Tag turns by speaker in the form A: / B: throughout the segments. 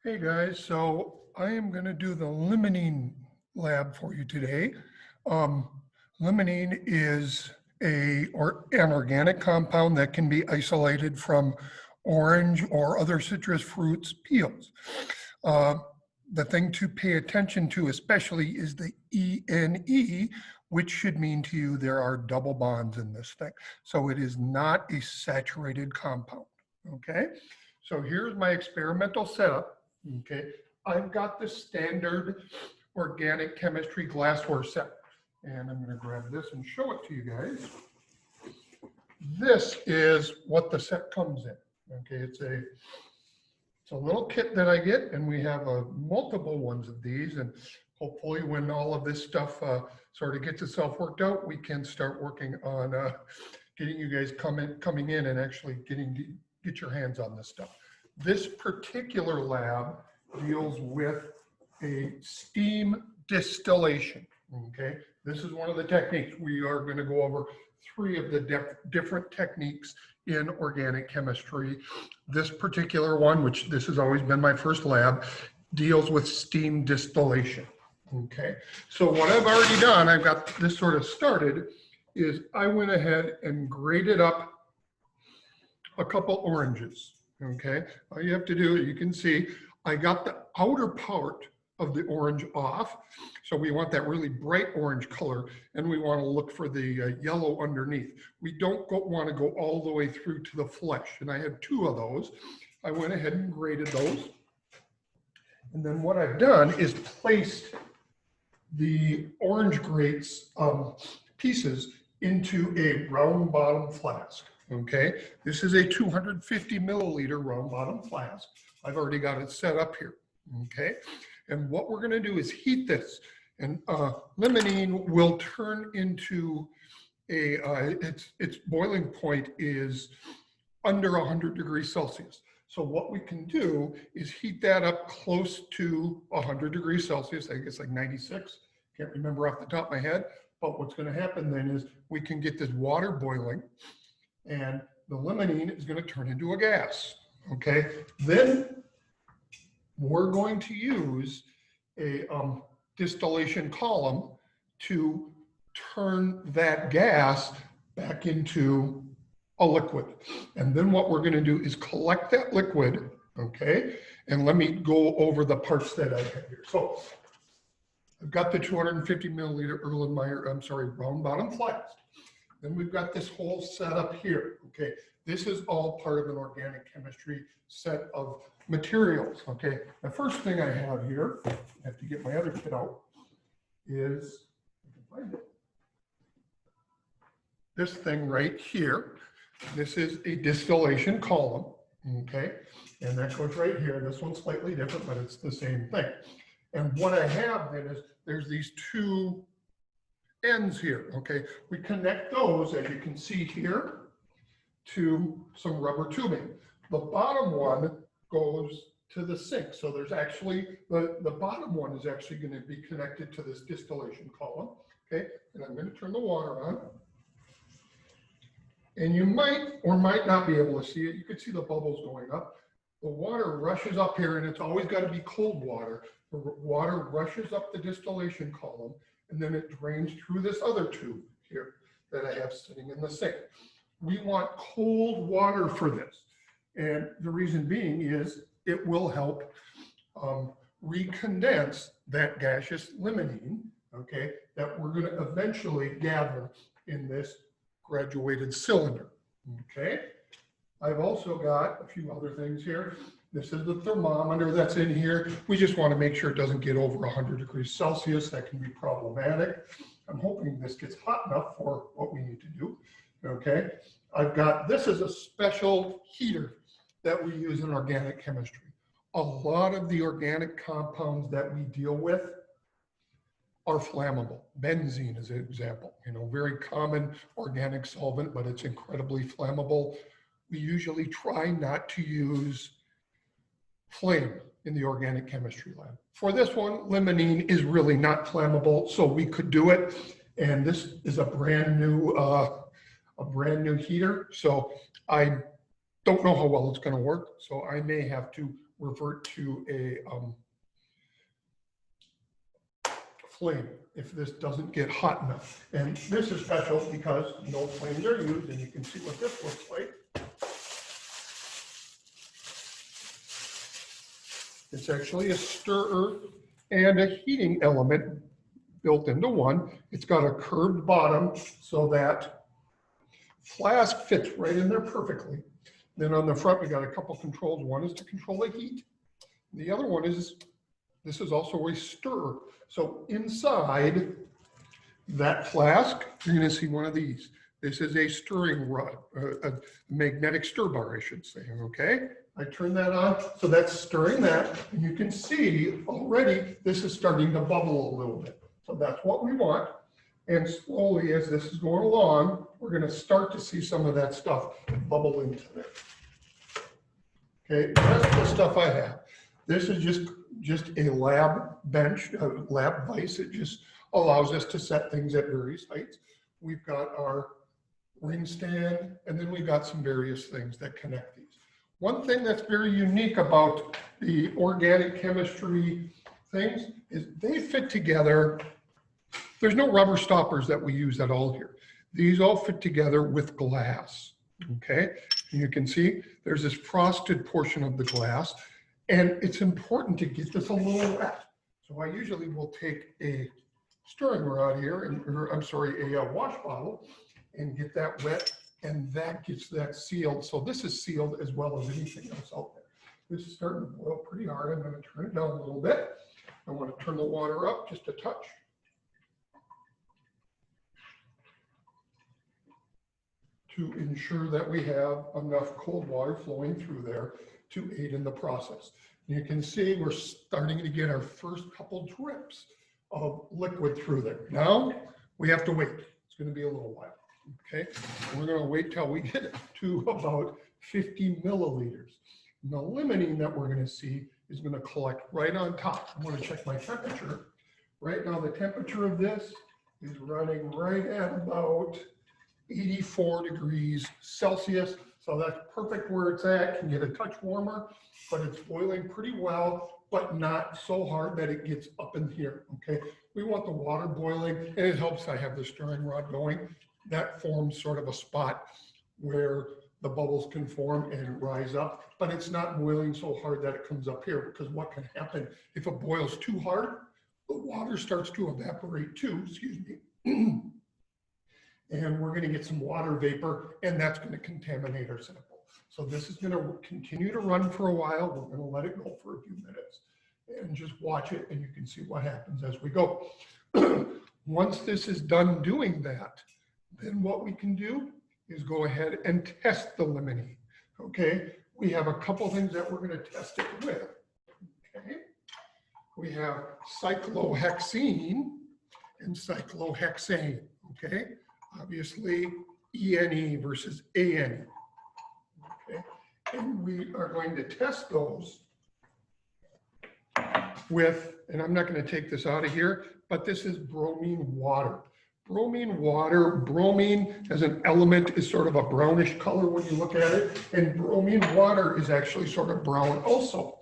A: Hey guys, so I am going to do the Limonene Lab for you today. Um, Limonene is an organic compound that can be isolated from orange or other citrus fruits peels. Uh, the thing to pay attention to especially is the ENE, which should mean to you there are double bonds in this thing. So it is not a saturated compound, okay? So here's my experimental setup. Okay, I've got the standard organic chemistry glassware set, and I'm going to grab this and show it to you guys. This is what the set comes in. Okay, it's a little kit that I get, and we have multiple ones of these, and hopefully when all of this stuff sort of gets itself worked out, we can start working on getting you guys coming in and actually get your hands on this stuff. This particular lab deals with a steam distillation, okay? This is one of the techniques. We are going to go over 3 of the different techniques in organic chemistry. This particular one, which this has always been my first lab, deals with steam distillation, okay? So what I've already done, I've got this sort of started, is I went ahead and grated up a couple oranges. Okay, all you have to do, you can see, I got the outer part of the orange off. So we want that really bright orange color, and we want to look for the yellow underneath. We don't want to go all the way through to the flesh. And I had 2 of those. I went ahead and grated those. And then what I've done is placed the orange grates pieces into a round bottom flask. Okay, this is a 250 milliliter round bottom flask. I've already got it set up here. Okay, and what we're going to do is heat this, and limonene will turn into a its boiling point is under 100 degrees Celsius. So what we can do is heat that up close to 100 degrees Celsius. I guess like 96. Can't remember off the top of my head. But what's going to happen then is we can get this water boiling, and the limonene is going to turn into a gas. Okay, then we're going to use a distillation column to turn that gas back into a liquid. And then what we're going to do is collect that liquid, okay, and let me go over the parts that I have here. So I've got the 250 milliliter Erlenmeyer, round bottom flask. Then we've got this whole setup here, okay? This is all part of an organic chemistry set of materials, okay? The first thing I have here, I have to get my other kit out, is, I can find it, this thing right here. This is a distillation column, okay? And that goes right here. This one's slightly different, but it's the same thing. And what I have then is there's these 2 ends here, okay? We connect those, as you can see here, to some rubber tubing. The bottom one goes to the sink. So there's actually, the bottom one is actually going to be connected to this distillation column, okay? And I'm going to turn the water on. And you might or might not be able to see it. You can see the bubbles going up. The water rushes up here, and it's always got to be cold water. The water rushes up the distillation column, and then it drains through this other tube here that I have sitting in the sink. We want cold water for this. And the reason being is it will help recondense that gaseous limonene, okay, that we're going to eventually gather in this graduated cylinder, okay? I've also got a few other things here. This is the thermometer that's in here. We just want to make sure it doesn't get over 100 degrees Celsius. That can be problematic. I'm hoping this gets hot enough for what we need to do, okay? I've got, this is a special heater that we use in organic chemistry. A lot of the organic compounds that we deal with are flammable. Benzene is an example, very common organic solvent, but it's incredibly flammable. We usually try not to use flame in the organic chemistry lab. For this one, limonene is really not flammable, so we could do it. And this is a brand new heater. So I don't know how well it's going to work, so I may have to revert to a flame if this doesn't get hot enough. And this is special because no flames are used, and you can see what this looks like. It's actually a stirrer and a heating element built into one. It's got a curved bottom so that flask fits right in there perfectly. Then on the front, we got a couple controls. One is to control the heat. The other one is, this is also a stirrer. So inside that flask, you're going to see one of these. This is a stirring rod, a magnetic stir bar, I should say, okay? I turn that on, so that's stirring that, and you can see already this is starting to bubble a little bit. So that's what we want. And slowly, as this is going along, we're going to start to see some of that stuff bubble into there. Okay, that's the stuff I have. This is just a lab bench, a lab vise. It just allows us to set things at various heights. We've got our ring stand, and then we've got some various things that connect these. One thing that's very unique about the organic chemistry things is they fit together. There's no rubber stoppers that we use at all here. These all fit together with glass, okay? And you can see there's this frosted portion of the glass, and it's important to get this a little wet. So I usually will take a stirring rod here, a wash bottle, and get that wet, and that gets that sealed. So this is sealed as well as anything else out there. This is starting to boil pretty hard. I'm going to turn it down a little bit. I want to turn the water up just a touch. To ensure that we have enough cold water flowing through there to aid in the process. You can see we're starting to get our first couple drips of liquid through there. Now we have to wait. It's going to be a little while. Okay, we're going to wait till we get to about 50 milliliters. And the limonene that we're going to see is going to collect right on top. I'm going to check my temperature. Right now, the temperature of this is running right at about 84 degrees Celsius. So that's perfect where it's at. Can get a touch warmer, but it's boiling pretty well, but not so hard that it gets up in here. Okay, we want the water boiling, and it helps I have the stirring rod going. That forms sort of a spot where the bubbles can form and rise up, but it's not boiling so hard that it comes up here, because what can happen if it boils too hard, the water starts to evaporate too, excuse me. And we're going to get some water vapor, and that's going to contaminate our sample. So this is going to continue to run for a while. We're going to let it go for a few minutes and just watch it, and you can see what happens as we go. Once this is done doing that, then what we can do is go ahead and test the limonene. Okay, we have a couple things that we're going to test it with. Okay, we have cyclohexene and cyclohexane. Okay, obviously ENE versus ANE. Okay, and we are going to test those with, and I'm not going to take this out of here, but this is bromine water. Bromine water, bromine as an element is sort of a brownish color when you look at it, and bromine water is actually sort of brown also.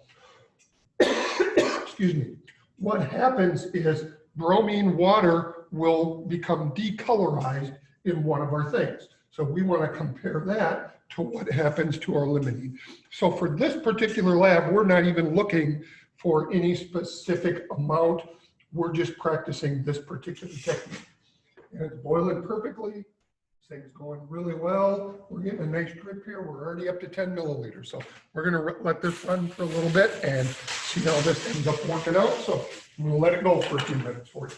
A: Excuse me. What happens is bromine water will become decolorized in one of our things. So we want to compare that to what happens to our limonene. So for this particular lab, we're not even looking for any specific amount. We're just practicing this particular technique. And it's boiling perfectly. This thing's going really well. We're getting a nice drip here. We're already up to 10 milliliters. So we're going to let this run for a little bit and see how this ends up working out. So I'm going to let it go for a few minutes for you.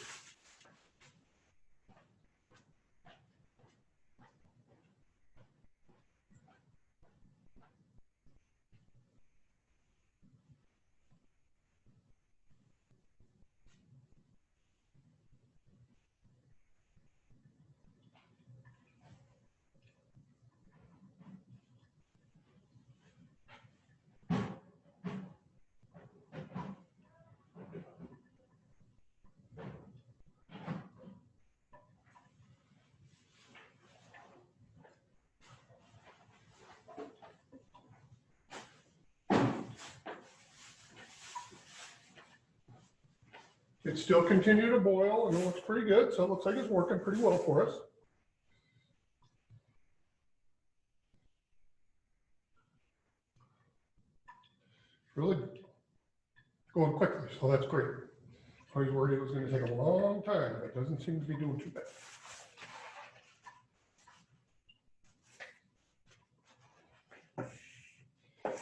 A: It's still continuing to boil and it looks pretty good. So it looks like it's working pretty well for us. Really going quickly, so that's great. I was worried it was going to take a long time, but it doesn't seem to be doing too bad.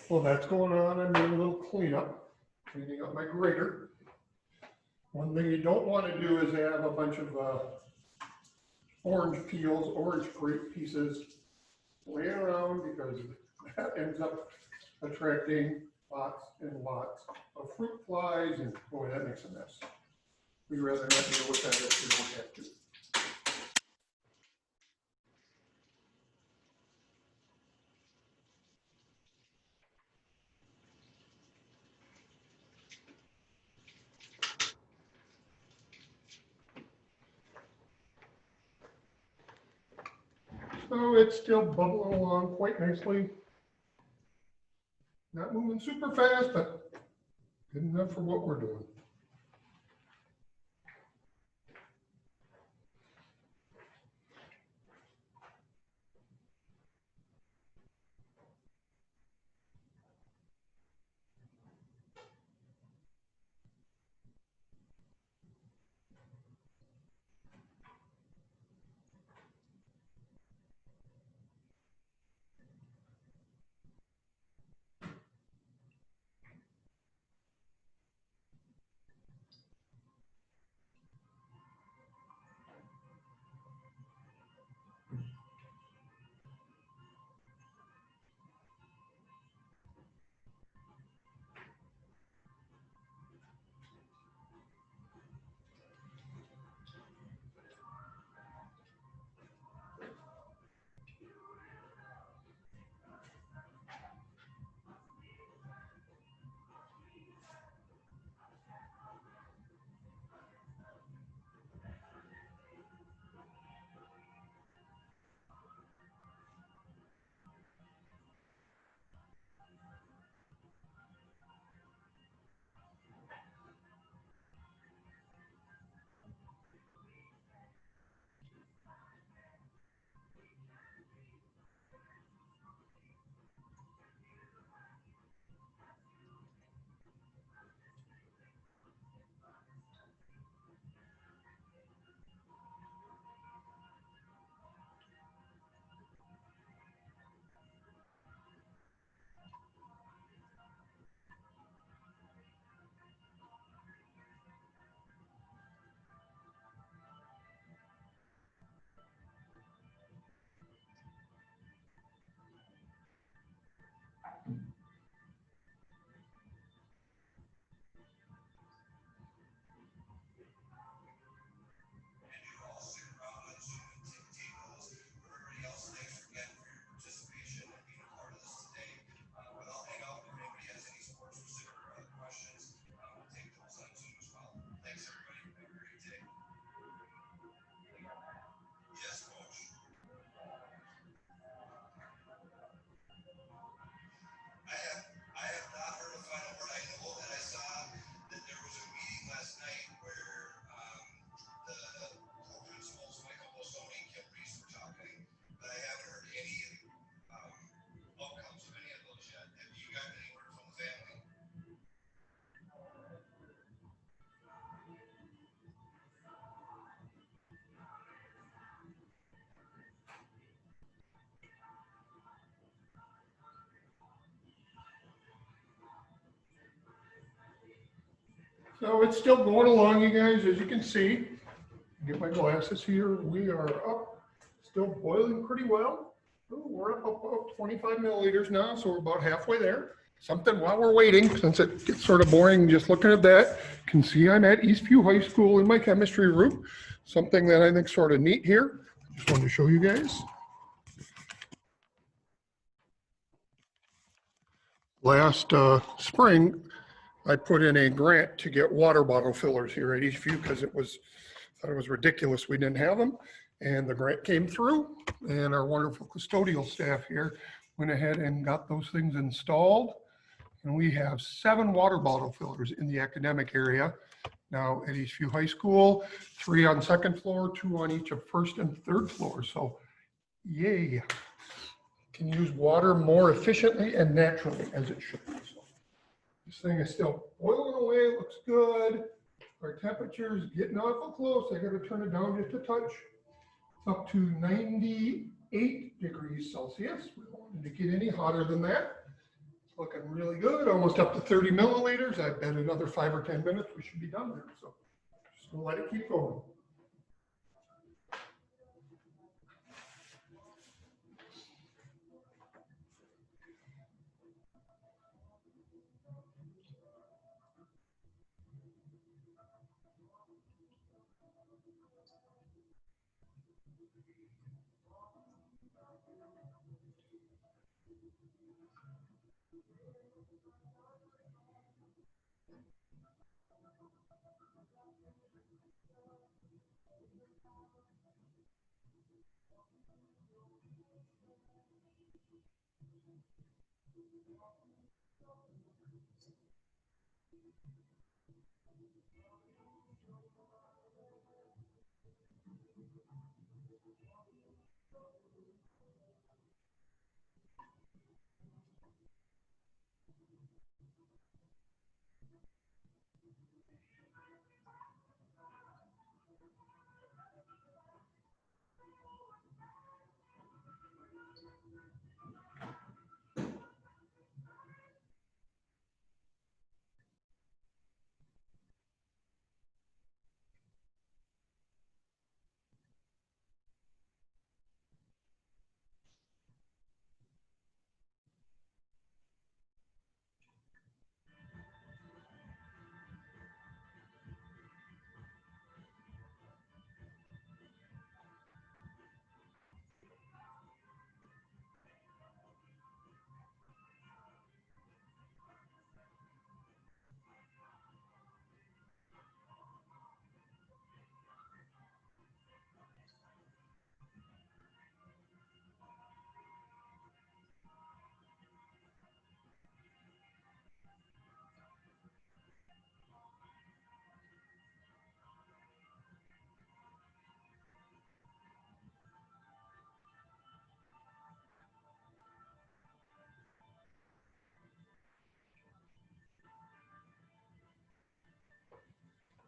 A: Well, that's going on. I'm doing a little cleanup, cleaning up my grater. One thing you don't want to do is have a bunch of orange peels, orange grape pieces laying around, because that ends up attracting lots and lots of fruit flies, and boy, that makes a mess. We'd rather not deal with that if we don't have to. So it's still bubbling along quite nicely. Not moving super fast, but good enough for what we're doing. So it's still going along, you guys, as you can see. Get my glasses here. We are up, still boiling pretty well. Ooh, we're up about 25 milliliters now, so we're about halfway there. Something while we're waiting, since it gets sort of boring just looking at that, you can see I'm at Eastview High School in my chemistry room. Something that I think is sort of neat here. Just wanted to show you guys. Last spring, I put in a grant to get water bottle fillers here at Eastview because thought it was ridiculous we didn't have them. And the grant came through, and our wonderful custodial staff here went ahead and got those things installed. And we have 7 water bottle fillers in the academic area. now at Eastview High School, 3 on second floor, 2 on each of first and third floor. So yay, can use water more efficiently and naturally as it should be. So this thing is still boiling away, looks good. Our temperature is getting awful close. I got to turn it down just a touch. It's up to 98 degrees Celsius. We don't want it to get any hotter than that. It's looking really good, almost up to 30 milliliters. I bet another 5 or 10 minutes we should be done there. So just gonna let it keep going.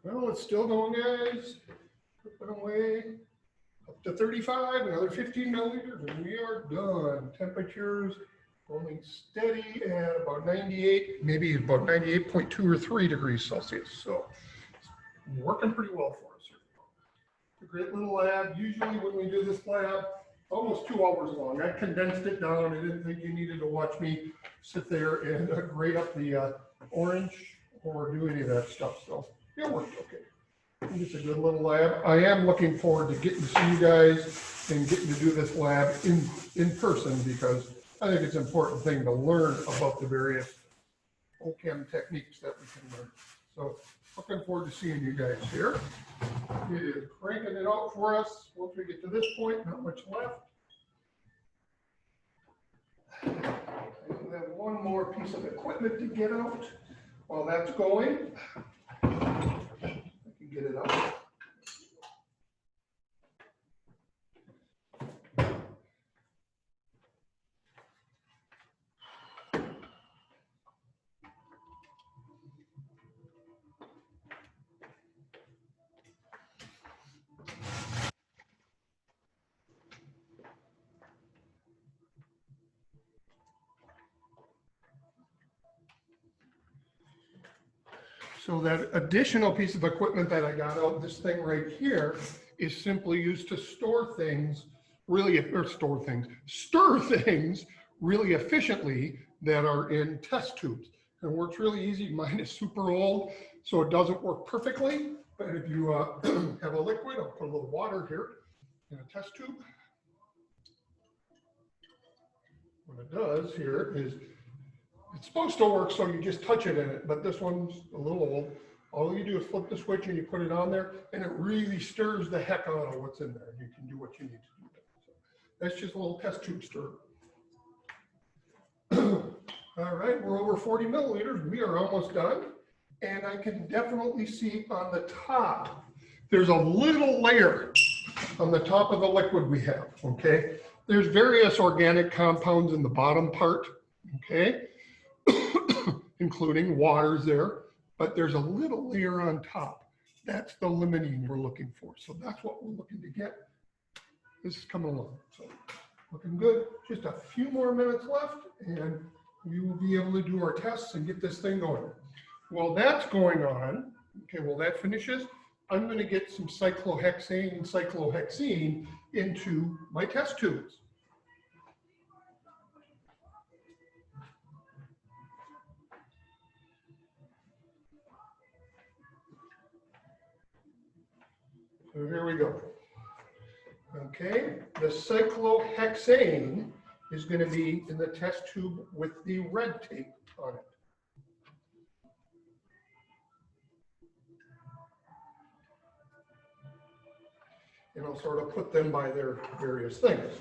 A: Well, it's still going, guys. Put it away. Up to 35, another 15 milliliters, and we are done. Temperatures holding steady at about 98, maybe about 98.2 or 3 degrees Celsius. So it's working pretty well for us here. It's a great little lab. Usually when we do this lab, almost 2 hours long. I condensed it down. I didn't think you needed to watch me sit there and grate up the orange or do any of that stuff. So it worked okay. I think it's a good little lab. I am looking forward to getting to see you guys and getting to do this lab in person, because I think it's an important thing to learn about the various OChem techniques that we can learn. So looking forward to seeing you guys here. It is cranking it out for us. Once we get to this point, not much left. I have one more piece of equipment to get out. While that's going, get it up. So that additional piece of equipment that I got out, this thing right here, is simply used to store things really, or stir things really efficiently that are in test tubes. It works really easy. Mine is super old, so it doesn't work perfectly. But if you have a liquid, I'll put a little water here in a test tube. What it does here is, it's supposed to work so you just touch it in it, but this one's a little old. All you do is flip the switch and you put it on there, and it really stirs the heck out of what's in there. You can do what you need to do. So that's just a little test tube stir. All right, we're over 40 milliliters. We are almost done. And I can definitely see on the top, there's a little layer on the top of the liquid we have, okay? There's various organic compounds in the bottom part, okay? Including waters there, but there's a little layer on top. That's the limonene we're looking for. So that's what we're looking to get. This is coming along. So looking good. Just a few more minutes left and we will be able to do our tests and get this thing going. While that's going on, okay, while that finishes, I'm going to get some cyclohexane and cyclohexene into my test tubes. So here we go. Okay, the cyclohexane is going to be in the test tube with the red tape on it. And I'll sort of put them by their various things.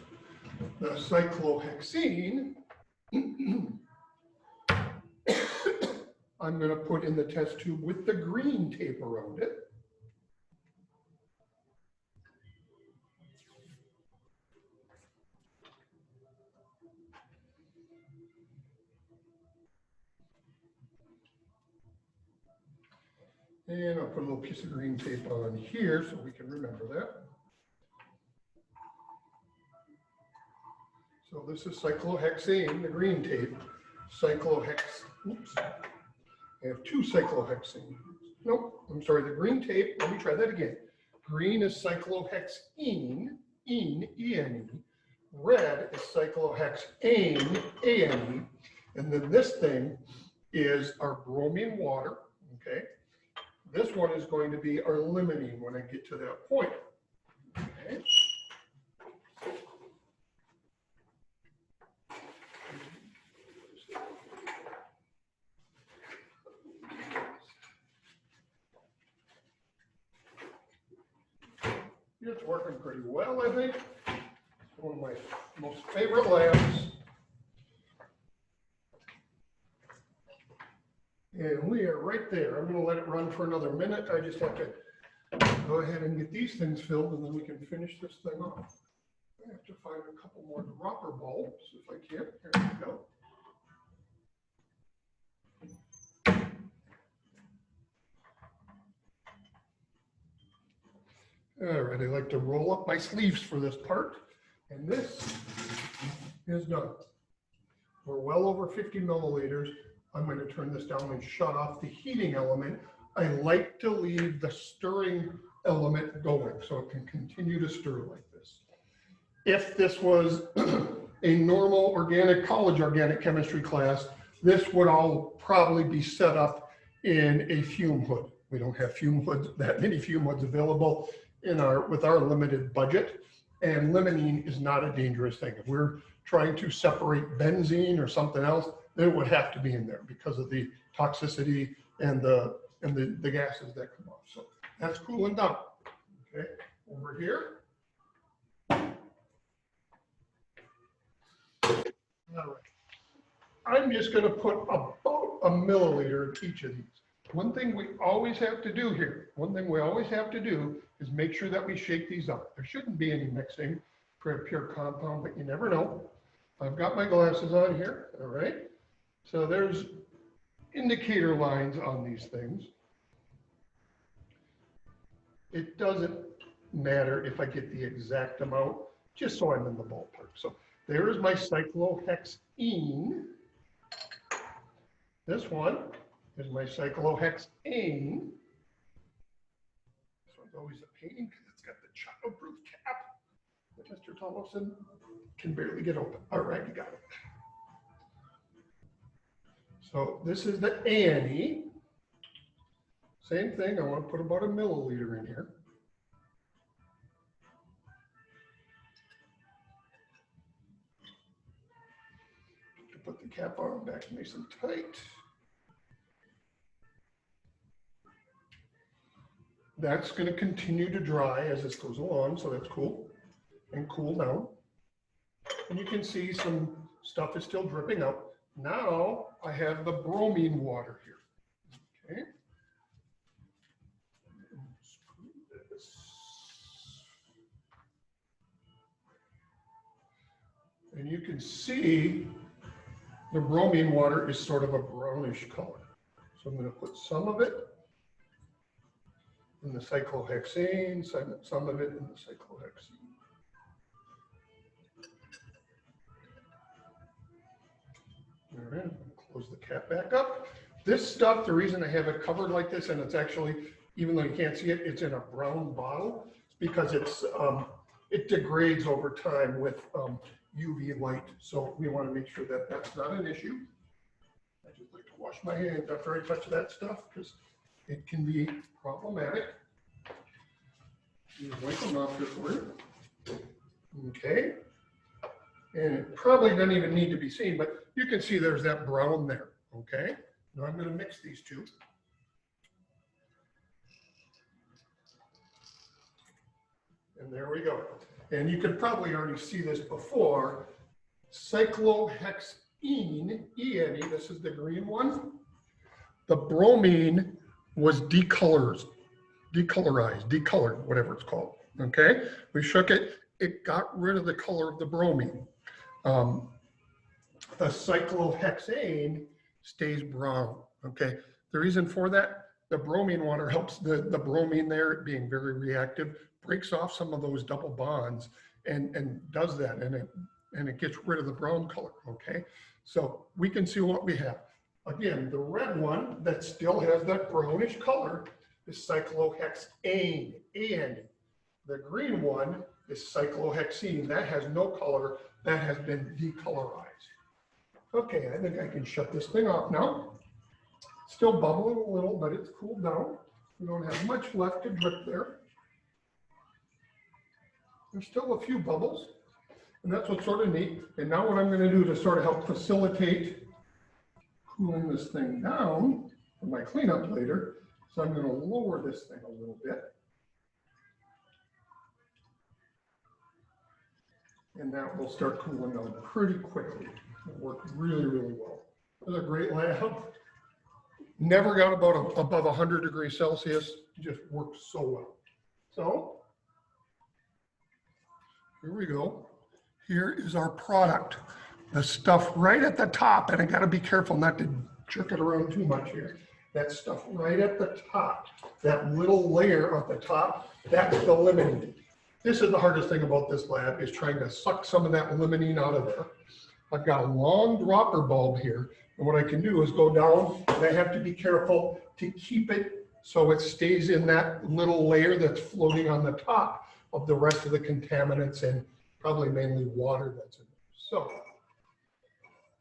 A: The cyclohexene, I'm going to put in the test tube with the green tape around it. And I'll put a little piece of green tape on here so we can remember that. So this is cyclohexane, the green tape. Oops. I have two cyclohexane. Nope, I'm sorry, the green tape, let me try that again. Green is cyclohexene, E-N-E. Red is cyclohexane, A-N-E. And then this thing is our bromine water, okay? This one is going to be our limonene when I get to that point. Okay. It's working pretty well, I think. It's one of my most favorite labs. And we are right there. I'm going to let it run for another minute. I just have to go ahead and get these things filled and then we can finish this thing off. I have to find a couple more dropper bulbs if I can. Here we go. All right, I like to roll up my sleeves for this part. And this is done. We're well over 50 milliliters. I'm going to turn this down and shut off the heating element. I like to leave the stirring element going so it can continue to stir like this. If this was a normal college organic chemistry class, this would all probably be set up in a fume hood. We don't have that many fume hoods available with our limited budget. And limonene is not a dangerous thing. If we're trying to separate benzene or something else, then it would have to be in there because of the toxicity and the gases that come off. So that's cooling down. Okay, over here. All right. I'm just going to put about a milliliter in each of these. One thing we always have to do here, is make sure that we shake these up. There shouldn't be any mixing for a pure compound, but you never know. I've got my glasses on here, all right? So there's indicator lines on these things. It doesn't matter if I get the exact amount, just so I'm in the ballpark. So there is my cyclohexene. This one is my cyclohexane. This one's always a pain because it's got the child-proof cap that Mr. Thomason can barely get open. All right, you got it. So this is the Annie. Same thing, I want to put about a milliliter in here. Put the cap on back nice and tight. That's going to continue to dry as this goes along, so that's cool. And cool down. And you can see some stuff is still dripping out. Now I have the bromine water here. Okay. And you can see the bromine water is sort of a brownish color. So I'm going to put some of it in the cyclohexane, some of it in the cyclohexene. All right, I'm going to close the cap back up. This stuff, the reason I have it covered like this, and it's actually, even though you can't see it, it's in a brown bottle, because it's it degrades over time with UV light. So we want to make sure that that's not an issue. I just like to wash my hands after I touch that stuff because it can be problematic. Wipe them off here for you. Okay. And it probably doesn't even need to be seen, but you can see there's that brown there. Okay. Now I'm going to mix these two. And there we go. And you could probably already see this before. Cyclohexene, E-N-E, this is the green one. The bromine was decolored, whatever it's called. Okay, we shook it. It got rid of the color of the bromine. The cyclohexane stays brown. Okay, the reason for that, the bromine water helps the bromine there being very reactive, breaks off some of those double bonds and does that, and it gets rid of the brown color. Okay, so we can see what we have. Again, the red one that still has that brownish color is cyclohexane, and the green one is cyclohexene. That has no color, that has been decolorized. Okay, I think I can shut this thing off now. Still bubbling a little, but it's cooled down. We don't have much left to drip there. There's still a few bubbles, and that's what's sort of neat. And now what I'm going to do to sort of help facilitate cooling this thing down for my cleanup later, so I'm going to lower this thing a little bit. And that will start cooling down pretty quickly. It worked really, really well. It was a great lab. Never got above 100 degrees Celsius. It just worked so well. So here we go. Here is our product. The stuff right at the top, and I got to be careful not to jerk it around too much here. That stuff right at the top, that little layer at the top, that's the limonene. This is the hardest thing about this lab, is trying to suck some of that limonene out of there. I've got a long dropper bulb here, and what I can do is go down, and I have to be careful to keep it so it stays in that little layer that's floating on the top of the rest of the contaminants and probably mainly water that's in there. So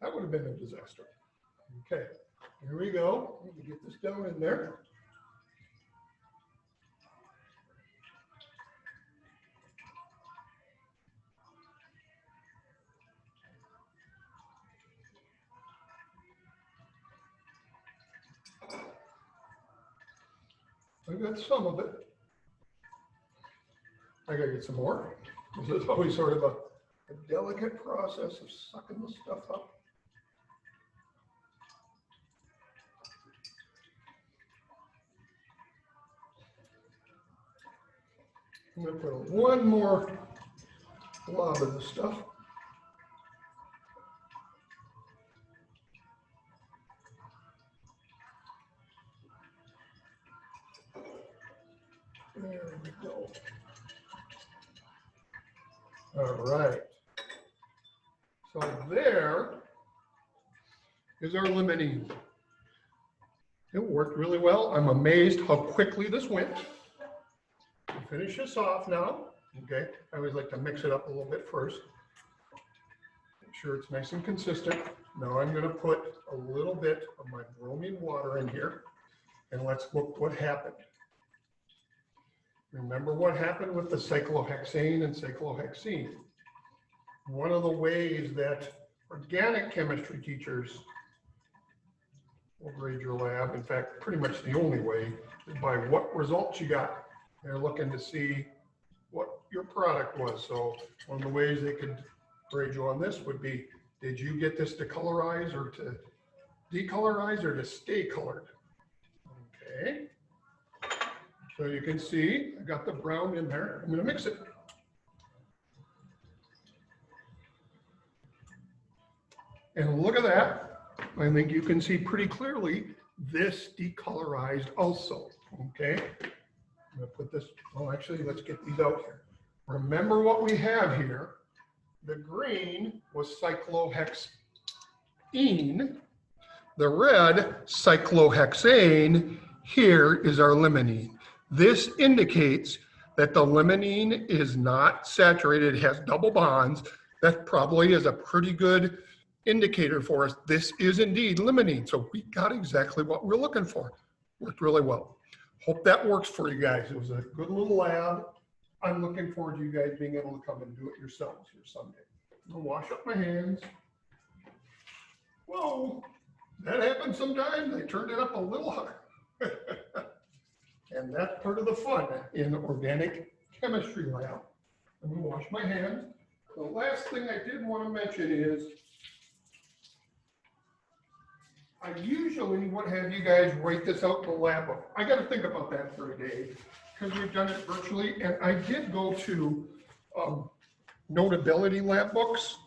A: that would have been a disaster. Okay, here we go. Let me get this down in there. I got some of it. I gotta get some more. This is always sort of a delicate process of sucking the stuff up. I'm gonna put one more blob of the stuff. There we go. All right. So there is our limonene. It worked really well. I'm amazed how quickly this went. I'll finish this off now. Okay. I always like to mix it up a little bit first. Make sure it's nice and consistent. Now I'm going to put a little bit of my bromine water in here, and let's look what happened. Remember what happened with the cyclohexane and cyclohexene. One of the ways that organic chemistry teachers will grade your lab, in fact, pretty much the only way, is by what results you got. They're looking to see what your product was. So one of the ways they could grade you on this would be, did you get this to colorize or to decolorize or to stay colored? Okay. So you can see I got the brown in there. I'm going to mix it. And look at that. I think you can see pretty clearly this decolorized also, okay? I'm gonna put this, oh, actually, let's get these out here. Remember what we have here. The green was cyclohexene. The red, cyclohexane. Here is our limonene. This indicates that the limonene is not saturated, it has double bonds. That probably is a pretty good indicator for us. This is indeed limonene. So we got exactly what we're looking for. Worked really well. Hope that works for you guys. It was a good little lab. I'm looking forward to you guys being able to come and do it yourselves here someday. I'll wash up my hands. Whoa, that happens sometimes. I turned it up a little higher. And that's part of the fun in organic chemistry lab. I'm gonna wash my hands. The last thing I did want to mention is I usually would have you guys write this out to lab book. I got to think about that for a day because we've done it virtually. And I did go to Notability lab books.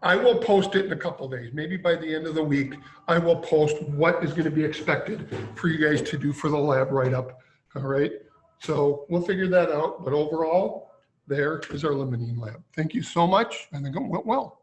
A: I will post it in a couple of days. Maybe by the end of the week, I will post what is going to be expected for you guys to do for the lab write-up. All right. So we'll figure that out. But overall, there is our Limonene lab. Thank you so much. I think it went well.